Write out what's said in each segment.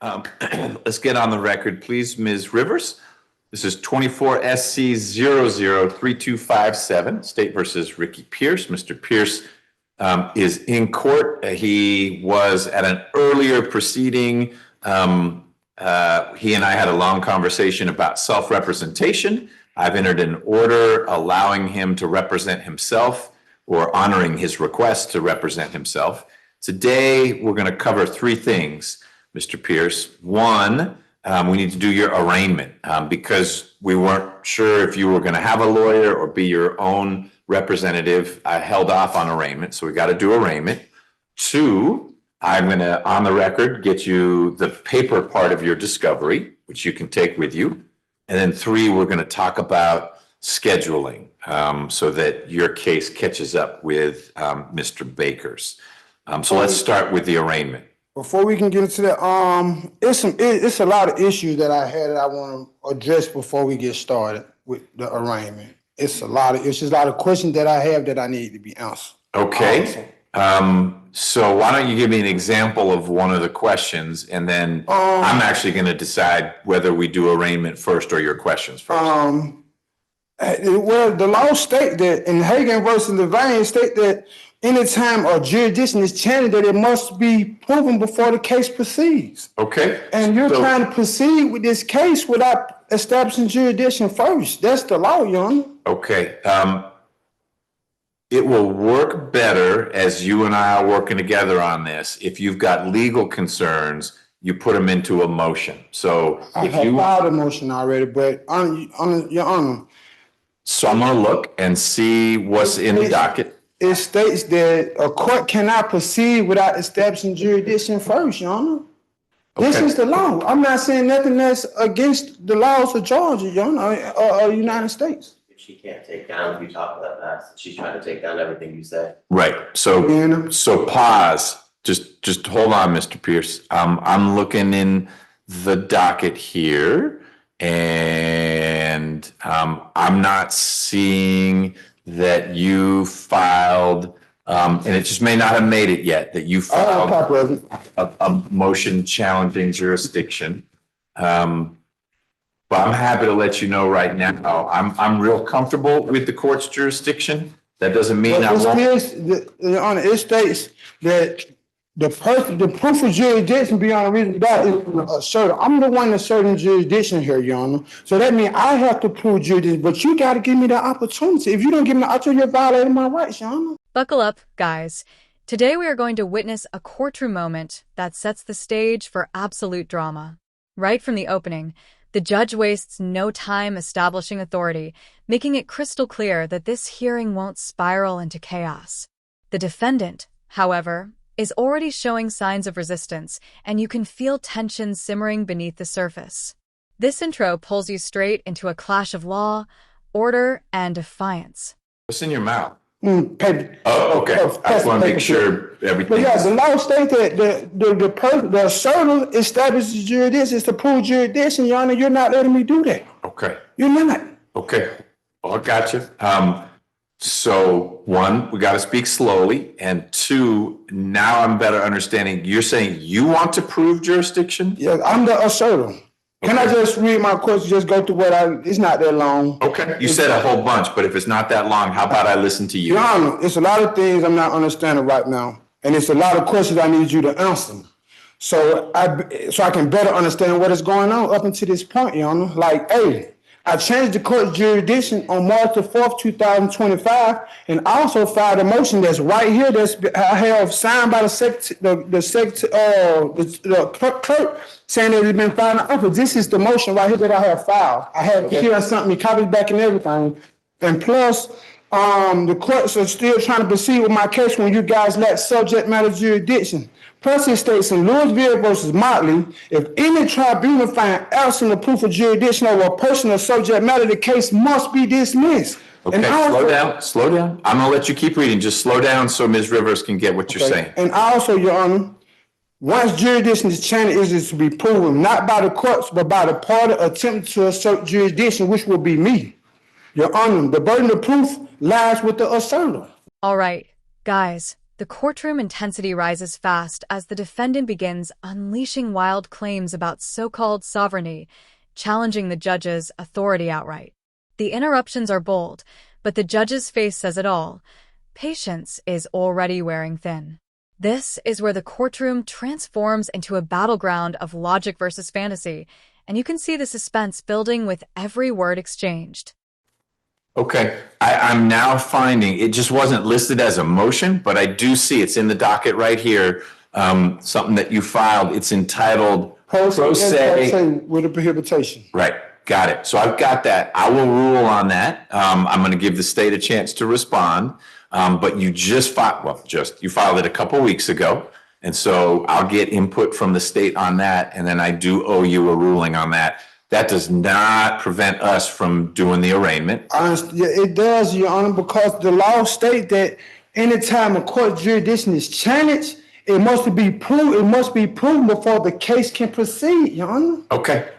Let's get on the record, please, Ms. Rivers. This is 24 SC 003257, State versus Ricky Pierce. Mr. Pierce is in court. He was at an earlier proceeding. He and I had a long conversation about self-representation. I've entered an order allowing him to represent himself or honoring his request to represent himself. Today, we're going to cover three things, Mr. Pierce. One, we need to do your arraignment because we weren't sure if you were going to have a lawyer or be your own representative. I held off on arraignment, so we got to do arraignment. Two, I'm going to, on the record, get you the paper part of your discovery, which you can take with you. And then three, we're going to talk about scheduling so that your case catches up with Mr. Baker's. So let's start with the arraignment. Before we can get into that, it's a lot of issues that I had that I want to address before we get started with the arraignment. It's a lot of issues, a lot of questions that I have that I need to be answered. Okay. So why don't you give me an example of one of the questions, and then I'm actually going to decide whether we do arraignment first or your questions first. Well, the law state that in Hagan versus Levine state that anytime a jurisdiction is challenged, that it must be proven before the case proceeds. Okay. And you're trying to proceed with this case without establishing jurisdiction first. That's the law, Your Honor. Okay. It will work better as you and I are working together on this. If you've got legal concerns, you put them into a motion. So I have filed a motion already, but Your Honor. So I'm going to look and see what's in the docket. It states that a court cannot proceed without establishing jurisdiction first, Your Honor. Okay. This is the law. I'm not saying nothing that's against the laws of Georgia, Your Honor, or United States. She can't take down if you talk about that. She's trying to take down everything you say. Right. So pause. Just hold on, Mr. Pierce. I'm looking in the docket here, and I'm not seeing that you filed, and it just may not have made it yet, that you filed a motion challenging jurisdiction. But I'm happy to let you know right now, I'm real comfortable with the court's jurisdiction. That doesn't mean I won't. Your Honor, it states that the proof of jurisdiction beyond a reasonable doubt is asserted. I'm the one asserting jurisdiction here, Your Honor. So that means I have to prove jurisdiction, but you got to give me the opportunity. If you don't give me the opportunity, you're violating my rights, Your Honor. Buckle up, guys. Today we are going to witness a courtroom moment that sets the stage for absolute drama. Right from the opening, the judge wastes no time establishing authority, making it crystal clear that this hearing won't spiral into chaos. The defendant, however, is already showing signs of resistance, and you can feel tension simmering beneath the surface. This intro pulls you straight into a clash of law, order, and defiance. What's in your mouth? Paper. Oh, okay. I just want to make sure everything. But yeah, the law states that the asserter establishes jurisdiction is to prove jurisdiction, Your Honor. You're not letting me do that. Okay. You're not. Okay. Well, I got you. So one, we got to speak slowly, and two, now I'm better understanding. You're saying you want to prove jurisdiction? Yeah, I'm the asserter. Can I just read my question? Just go through it's not that long. Okay. You said a whole bunch, but if it's not that long, how about I listen to you? Your Honor, it's a lot of things I'm not understanding right now. And it's a lot of questions I need you to answer. So I can better understand what is going on up until this point, Your Honor. Like, hey, I changed the court's jurisdiction on March the 4th, 2025, and also filed a motion that's right here I have signed by the clerk saying that it's been filed in office. This is the motion right here that I have filed. I have here something, copies back and everything. And plus, the courts are still trying to proceed with my case when you guys lack subject matter jurisdiction. Plus, it states in Louisville versus Motley, if any tribunal find absent of proof of jurisdiction over a personal subject matter, the case must be dismissed. Okay, slow down. I'm going to let you keep reading. Just slow down so Ms. Rivers can get what you're saying. And also, Your Honor, once jurisdiction is challenged, it is to be proven not by the courts, but by the party attempting to assert jurisdiction, which will be me. Your Honor, the burden of proof lies with the asserter. All right, guys. The courtroom intensity rises fast as the defendant begins unleashing wild claims about so-called sovereignty, challenging the judge's authority outright. The interruptions are bold, but the judge's face says it all. Patience is already wearing thin. This is where the courtroom transforms into a battleground of logic versus fantasy, and you can see the suspense building with every word exchanged. Okay, I'm now finding, it just wasn't listed as a motion, but I do see it's in the docket right here, something that you filed. It's entitled Pro Se. With a prohibition. Right, got it. So I've got that. I will rule on that. I'm going to give the state a chance to respond. But you just filed, you filed it a couple weeks ago. And so I'll get input from the state on that. And then I do owe you a ruling on that. That does not prevent us from doing the arraignment. Yeah, it does, Your Honor, because the law states that anytime a court jurisdiction is challenged, it must be proven before the case can proceed, Your Honor. Okay.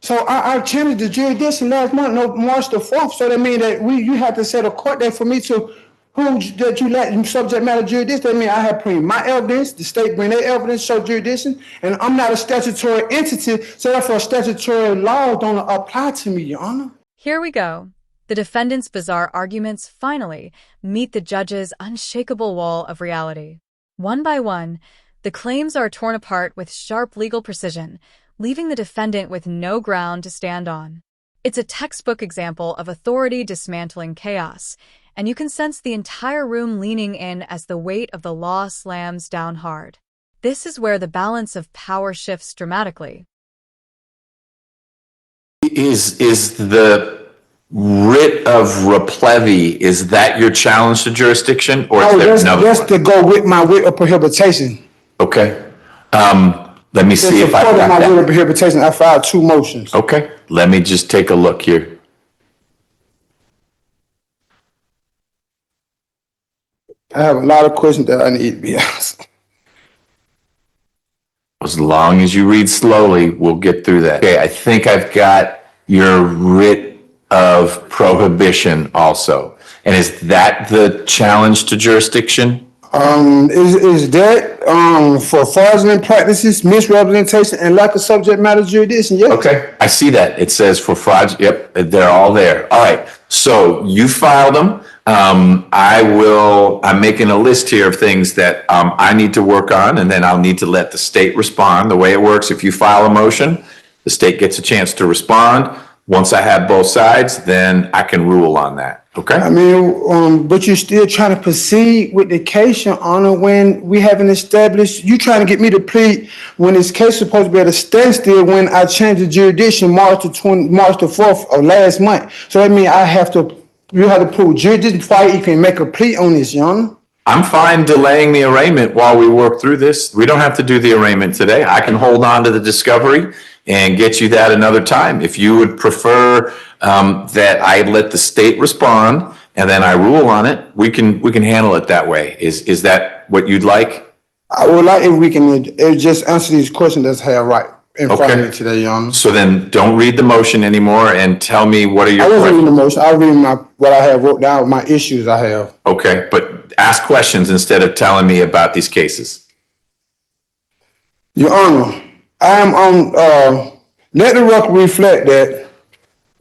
So I challenged the jurisdiction last month, no, March the 4th. So that means that you have to set a court date for me to prove that you let subject matter jurisdiction. That means I have bring my evidence, the state bring their evidence, show jurisdiction, and I'm not a statutory entity, so therefore statutory law don't apply to me, Your Honor. Here we go. The defendant's bizarre arguments finally meet the judge's unshakable wall of reality. One by one, the claims are torn apart with sharp legal precision, leaving the defendant with no ground to stand on. It's a textbook example of authority dismantling chaos, and you can sense the entire room leaning in as the weight of the law slams down hard. This is where the balance of power shifts dramatically. Is the writ of replevy, is that your challenge to jurisdiction, or is there another that's one? to go with my writ of prohibition. Okay. Let me see In if I support of got my writ that. of prohibition, I filed 2 motions. Okay, let me just take a look here. I have a lot of questions that I need to be asked. As long as you read slowly, we'll get through that. Okay, I think I've got your writ of prohibition also. And is that the challenge to jurisdiction? Is that for fraudulent practices, misrepresentation, and lack of subject matter jurisdiction? Yes. Okay, I see that. It says for fraud, yep, they're all there. All right, so you filed them. I'm making a list here of things that I need to work on, and then I'll need to let the state respond. The way it works, if you file a motion, the state gets a chance to respond. Once I have both sides, then I can rule on that, okay? I mean, but you're still trying to proceed with the case, Your Honor, when we haven't established, you trying to get me to plead when this case is supposed to be at a standstill when I changed the jurisdiction March the 4th of last month. So that means you have to prove jurisdiction before I even make a plea on this, Your Honor. I'm fine delaying the arraignment while we work through this. We don't have to do the arraignment today. I can hold on to the discovery and get you that another time. If you would prefer that I let the state respond and then I rule on it, we can handle it that way. Is that what you'd like? I would like if we can just answer these questions that's had right in front of me today, Your Honor. So then don't read the motion anymore and tell me what are your I wasn't reading the questions. motion. I was reading what I have wrote down, my issues I have. Okay, but ask questions instead of telling me about these cases. Your Honor, I am on, let the record reflect that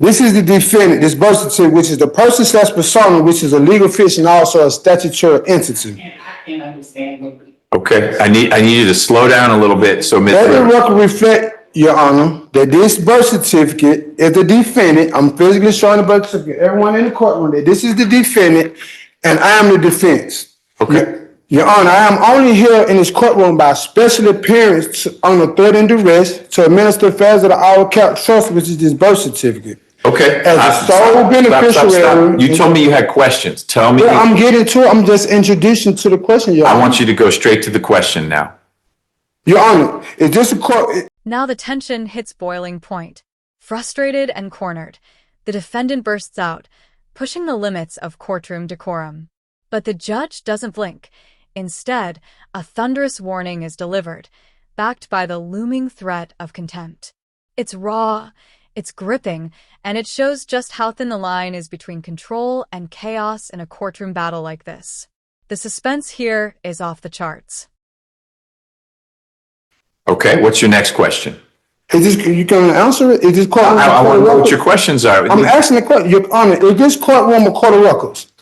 this is the defendant, this birth certificate, which is the person / persona, which is a legal fiction, also a statutory entity. And I can understand what. Okay, I need you to slow down a little bit. So Let the Mr. record reflect, Your Honor, that this birth certificate is the defendant. I'm physically showing the birth certificate, everyone in the courtroom, that this is the defendant and I am the defense. Okay. Your Honor, I am only here in this courtroom by special appearance on the threat and duress to administer affairs of the Our Cap Trust, which is this birth certificate. Okay. As a sole beneficiary. You told me you had questions. Tell me. Yeah, I'm getting to it. I'm just introducing to the question, Your Honor. I want you to go straight to the question now. Your Honor, is this a court? Now the tension hits boiling point. Frustrated and cornered, the defendant bursts out, pushing the limits of courtroom decorum. But the judge doesn't blink. Instead, a thunderous warning is delivered, backed by the looming threat of contempt. It's raw, it's gripping, and it shows just how thin the line is between control and chaos in a courtroom battle like this. The suspense here is off the charts. Okay, what's your next question? Is this, you can answer it? Is this courtroom I a want court to of know what records? your questions are. I'm asking the question, Your Honor, is this courtroom a court of records?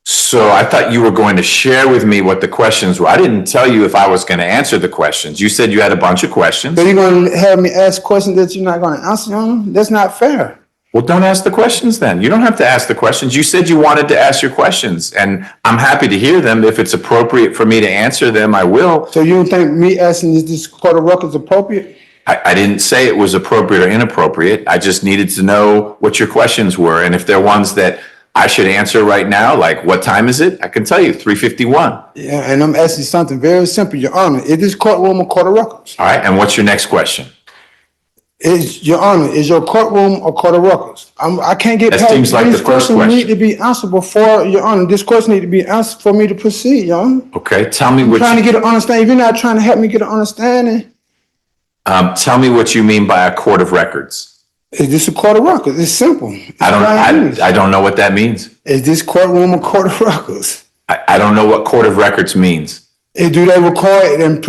So I thought you were going to share with me what the questions were. I didn't tell you if I was going to answer the questions. You said you had a bunch of questions. So you're gonna have me ask questions that you're not gonna answer, Your Honor? That's not fair. Well, don't ask the questions then. You don't have to ask the questions. You said you wanted to ask your questions, and I'm happy to hear them. If it's appropriate for me to answer them, I will. So you don't think me asking is this court of records appropriate? I didn't say it was appropriate or inappropriate. I just needed to know what your questions were. And if they're ones that I should answer right now, like what time is it? I can tell you, 3:51. Yeah, and I'm asking something very simple, Your Honor. Is this courtroom a court of records? All right, and what's your next question? Your Honor, is your courtroom a court of records? I can't get That past seems like these the first questions question. need to be answered before, Your Honor. This question need to be answered for me to proceed, Your Honor. Okay, tell me I'm what trying to you, get an understanding. If you're not trying to help me get an understanding, tell me what you mean by a court of records. is this a court of records? It's simple. It's I don't know what that means. Is this courtroom a court of records? I don't know what court of records means. Do they record and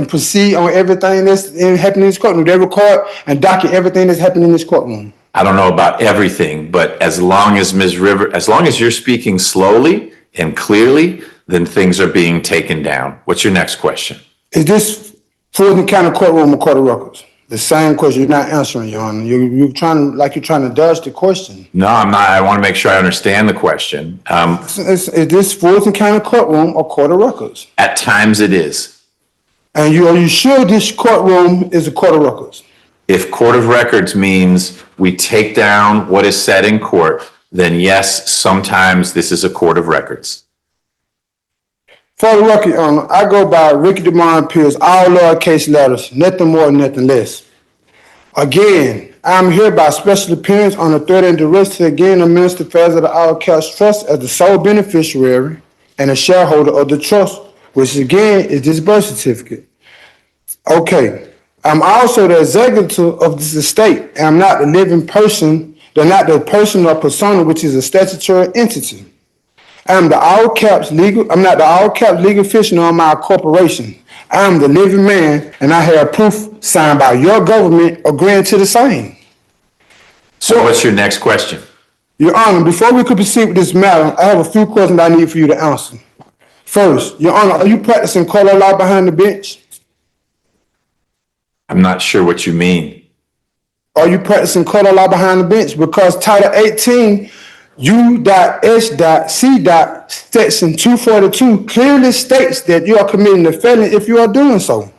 proceed on everything that's happening in this courtroom? Do they record and document everything that's happening in this courtroom? I don't know about everything, but as long as as long as you're speaking slowly and clearly, then things are being taken down. What's your next question? Is this Fulton County courtroom a court of records? The same question you're not answering, Your Honor. You're trying to dodge the question. No, I'm not. I want to make sure I understand the question. Is this Fulton County courtroom a court of records? At times it is. And are you sure this courtroom is a court of records? If court of records means we take down what is said in court, then yes, sometimes this is a court of records. For the record, Your Honor, I go by Ricky DeMond Pierce, all lowercase letters, nothing more, nothing less. Again, I'm here by special appearance on the threat and duress to again administer affairs of the All Cash Trust as the sole beneficiary and a shareholder of the trust, which again is this birth certificate. Okay, I'm also the executive of this estate, and I'm not the living person, not the person or persona, which is a statutory entity. I'm not the all caps legal official on my corporation. I'm the living man, and I have proof signed by your government agreeing to the same. So what's your next question? Your Honor, before we could proceed with this matter, I have a few questions I need for you to answer. First, Your Honor, are you practicing color law behind the bench? I'm not sure what you mean. Are you practicing color law behind the bench? Because Title 18 U.S.C. Section 242 clearly states that you are committing a felony if you are doing so.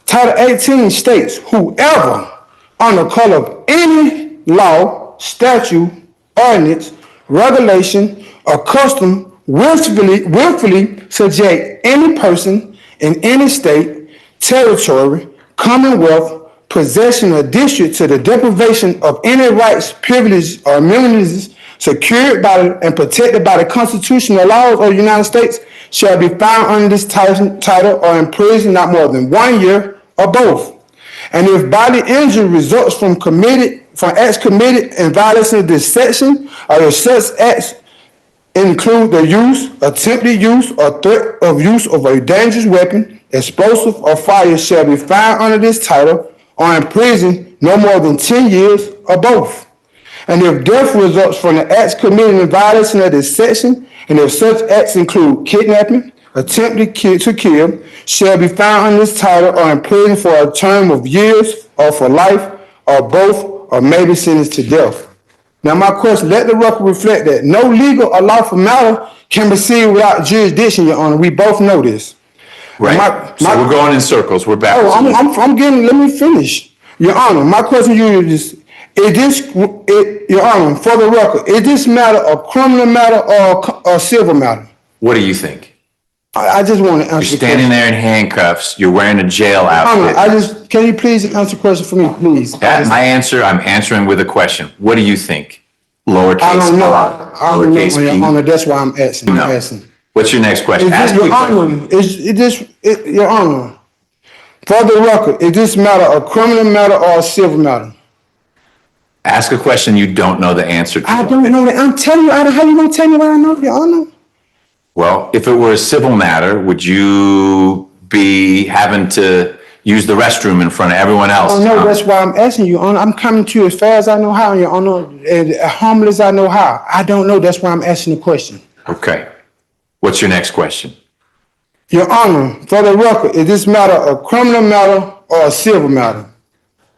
Title 18 states, whoever, under color of any law, statute, ordinance, regulation, or custom, willfully subject any person in any state, territory, commonwealth, possession, or district to the deprivation of any rights, privileges, or immunities secured by and protected by the constitutional laws of the United States shall be found under this title or in prison not more than 1 year or both. And if bodily injury results from acts committed in violation of this section, or if such acts include the use, attempted use, or threat of use of a dangerous weapon, explosive, or fire, shall be found under this title or in prison no more than 10 years or both. And if death results from the acts committed in violation of this section, and if such acts include kidnapping, attempted to kill, shall be found under this title or in prison for a term of years or for life or both, or may be sentenced to death. Now my question, let the record reflect that no legal or lawful matter can proceed without jurisdiction, Your Honor. We both know this. Right. So we're going in circles. We're back. Let me finish. Your Honor, my question to you is Your Honor, for the record, is this matter a criminal matter or a civil matter? What do you think? I just want to answer. You're standing there in handcuffs. You're wearing a jail outfit. Honor, can you please answer the question for me, please? That's my answer. I'm answering with a question. What do you think? Lowercase I don't know. r, I don't know, lowercase Your p. Honor. That's why I'm asking. No. What's your next question? Ask me a Your Honor, Your Honor, for the record, is this matter a criminal matter or a civil matter? Ask a question you don't know the answer to. I don't know that. I'm telling you, how you gonna tell me what I know, Your Honor? Well, if it were a civil matter, would you be having to use the restroom in front of everyone else? Oh, no, that's why I'm asking you, Your Honor. I'm coming to you as fast as I know how, Your Honor, and humble as I know how. I don't know. That's why I'm asking the question. Okay. What's your next question? Your Honor, for the record, is this matter a criminal matter or a civil matter?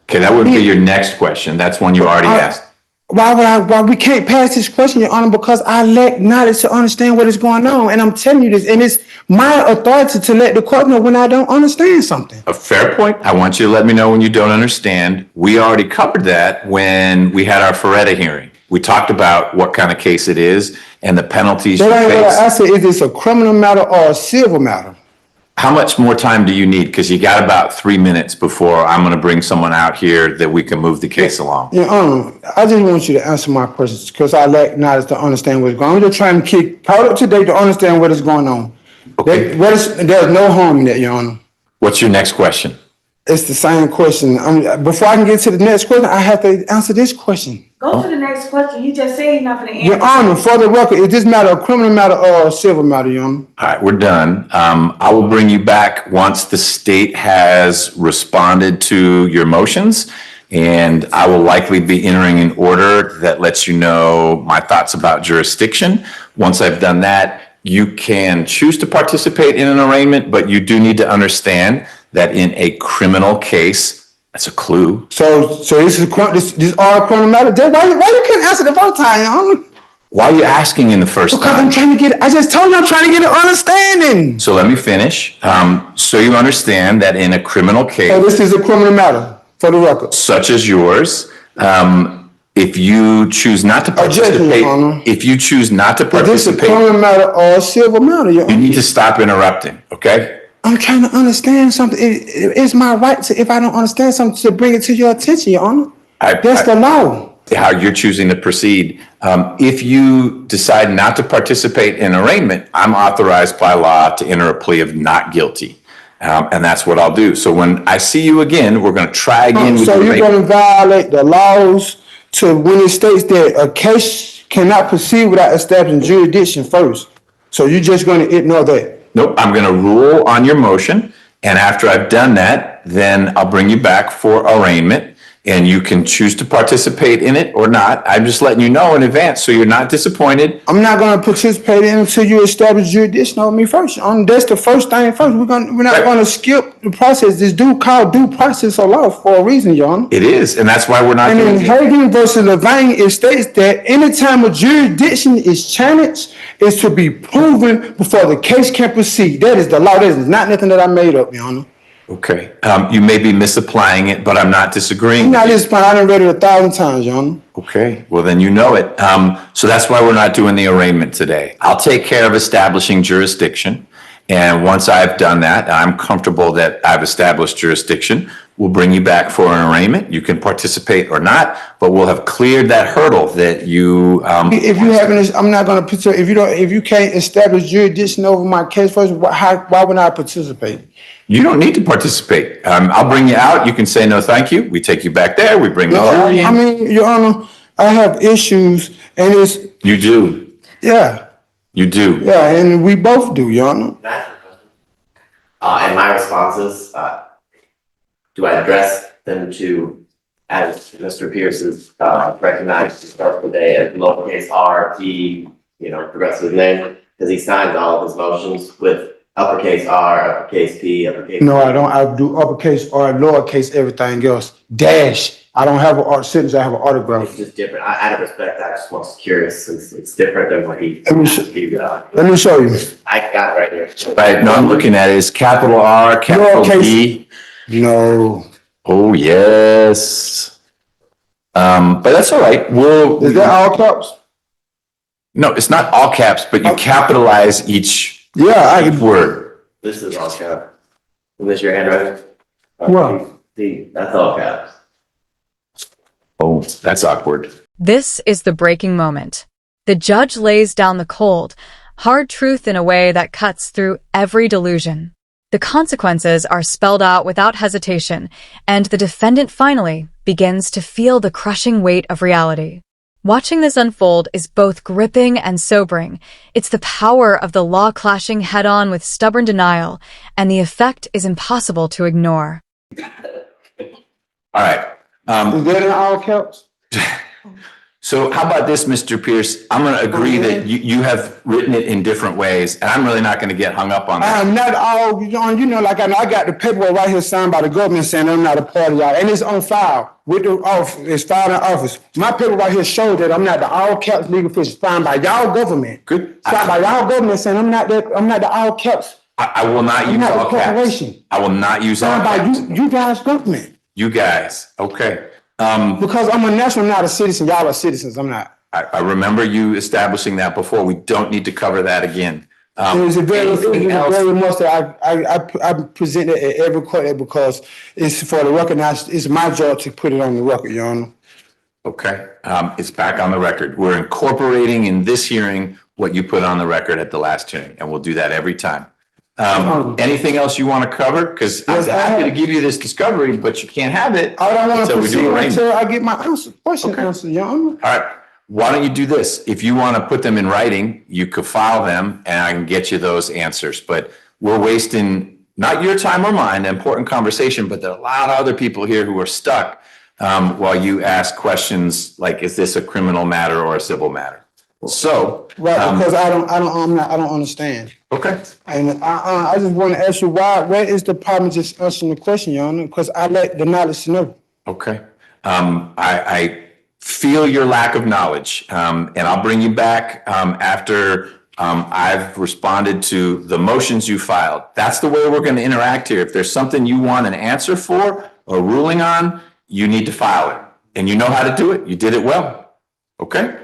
Okay, that would be your next question. That's one you already asked. Why we can't pass this question, Your Honor, because I lack knowledge to understand what is going on. And I'm telling you this, and it's my authority to let the court know when I don't understand something. A fair point. I want you to let me know when you don't understand. We already covered that when we had our Feretta hearing. We talked about what kind of case it is and the penalties you That ain't what face. I said, is this a criminal matter or a civil matter? How much more time do you need? Because you got about 3 minutes before I'm going to bring someone out here that we can move the case along. Your Honor, I just want you to answer my questions because I lack knowledge to understand what's going on. I'm just trying to keep caught up to date to understand what is going on. Okay. There's no harm in that, Your Honor. What's your next question? It's the same question. Before I can get to the next question, I have to answer this question. Go to the next question. You just said you're not gonna Your answer. Honor, for the record, is this matter a criminal matter or a civil matter, Your Honor? All right, we're done. I will bring you back once the state has responded to your motions, and I will likely be entering an order that lets you know my thoughts about jurisdiction. Once I've done that, you can choose to participate in an arraignment, but you do need to understand that in a criminal case, that's a clue. So this is all a criminal matter. Why you can't answer the first time, Your Honor? Why are you asking in the first Because time? I'm trying to get, I just told you I'm trying to get an understanding. So let me finish. So you understand that in a criminal case, So this is a criminal matter, for the record. such as yours, if you choose not to Objection, participate, Your Honor. if you choose not to Is this a participate, criminal matter or a civil matter, Your you Honor? need to stop interrupting, okay? I'm trying to understand something. It's my right to, if I don't understand something, to bring it to your attention, Your Honor. That's the law. How you're choosing to proceed. If you decide not to participate in arraignment, I'm authorized by law to enter a plea of not guilty. And that's what I'll do. So when I see you again, we're going to try again with So the you're arraignment. going to violate the laws to when it states that a case cannot proceed without establishing jurisdiction first. So you're just going to ignore that. Nope, I'm going to rule on your motion. And after I've done that, then I'll bring you back for arraignment. And you can choose to participate in it or not. I'm just letting you know in advance so you're not disappointed. I'm not going to participate in it until you establish jurisdiction on me first. That's the first thing first. We're not Right. going to skip the process. This called due process of law for a reason, Your Honor. It is, and that's why we're not And in doing it. Hagen versus Levine, it states that anytime a jurisdiction is challenged, it's to be proven before the case can proceed. That is the law. That is not nothing that I made up, Your Honor. Okay, you may be misapplying it, but I'm not disagreeing. I done read it 1,000 times, Your Honor. Okay, well then you know it. So that's why we're not doing the arraignment today. I'll take care of establishing jurisdiction. And once I've done that, I'm comfortable that I've established jurisdiction. We'll bring you back for an arraignment. You can participate or not, but we'll have cleared that hurdle that you. If you haven't, I'm not going to participate. If you can't establish jurisdiction over my case first, why would I participate? You don't need to participate. I'll bring you out. You can say no, thank you. We take you back there. We bring the No, jury I in. mean, Your Honor, I have issues, and it's You do. You do. yeah, and we both do, Your Honor. Can I ask a question? And my responses, do I address them to, as Mr. Pierce has recognized to start the day as lowercase r, T, progressive name, because he signs all of his motions with uppercase R, uppercase P, uppercase. No, I don't. I do uppercase or lowercase everything else. Dash. I don't have an sentence. I have an autograph. It's just different. Out of respect, I just was curious since it's different than what he. Let me show you. I got it right here. Right, no, I'm looking at it. It's capital R, capital Lowercase. P. No. Oh, yes. But that's all right. Is that all caps? No, it's not all caps, but you capitalize each Yeah, I can. word. This is all caps. Is this your handwriting? What? That's all caps. Oh, that's awkward. This is the breaking moment. The judge lays down the cold, hard truth in a way that cuts through every delusion. The consequences are spelled out without hesitation, and the defendant finally begins to feel the crushing weight of reality. Watching this unfold is both gripping and sobering. It's the power of the law clashing head-on with stubborn denial, and the effect is impossible to ignore. All right. Is that in all caps? So how about this, Mr. Pierce? I'm going to agree that you have written it in different ways, and I'm really not going to get hung up on that. I'm not all, like I got the paperwork right here signed by the government saying I'm not a part of y'all, and it's on file with the office. It's filed in office. My paper right here shows that I'm not the all caps legal official signed by y'all government. Good. Signed by y'all government saying I'm not the all caps. I will not use not a all caps. corporation. I will not use all Signed by caps. you guys government. You guys. Okay. Because I'm a national, not a citizen. Y'all are citizens. I'm not. I remember you establishing that before. We don't need to cover that again. It was very much that I present it at every court because it's for the record. It's my job to put it on the record, Your Honor. Okay. It's back on the record. We're incorporating in this hearing what you put on the record at the last hearing, and we'll do that every time. Anything else you want to cover? Because I'm happy to give you this discovery, but you can't have it. I don't want to proceed arraignment. until I get my question answered, Your Honor. All right. Why don't you do this? If you want to put them in writing, you could file them and I can get you those answers. But we're wasting not your time or mine, an important conversation, but there are a lot of other people here who are stuck while you ask questions like, is this a criminal matter or a civil matter? So. Right, because I don't understand. Okay. And I just want to ask you where is the problem just answering the question, Your Honor? Because I lack the knowledge to know. Okay. I feel your lack of knowledge, and I'll bring you back after I've responded to the motions you filed. That's the way we're going to interact here. If there's something you want an answer for or ruling on, you need to file it. And you know how to do it. You did it well. Okay?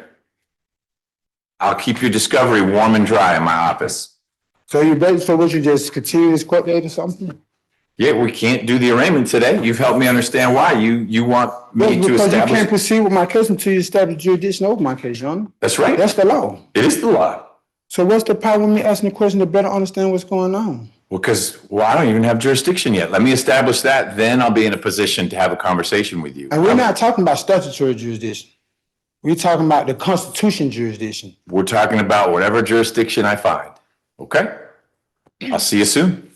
I'll keep your discovery warm and dry in my office. So would you just continue this court date or something? Yeah, we can't do the arraignment today. You've helped me understand why. You want me to Because establish. you can't proceed with my case until you establish jurisdiction over my case, Your Honor. That's right. That's the law. It is the law. So what's the problem with me asking the question to better understand what's going on? Well, I don't even have jurisdiction yet. Let me establish that, then I'll be in a position to have a conversation with you. And we're not talking about statutory jurisdiction. We're talking about the Constitution jurisdiction. We're talking about whatever jurisdiction I find. Okay? I'll see you soon.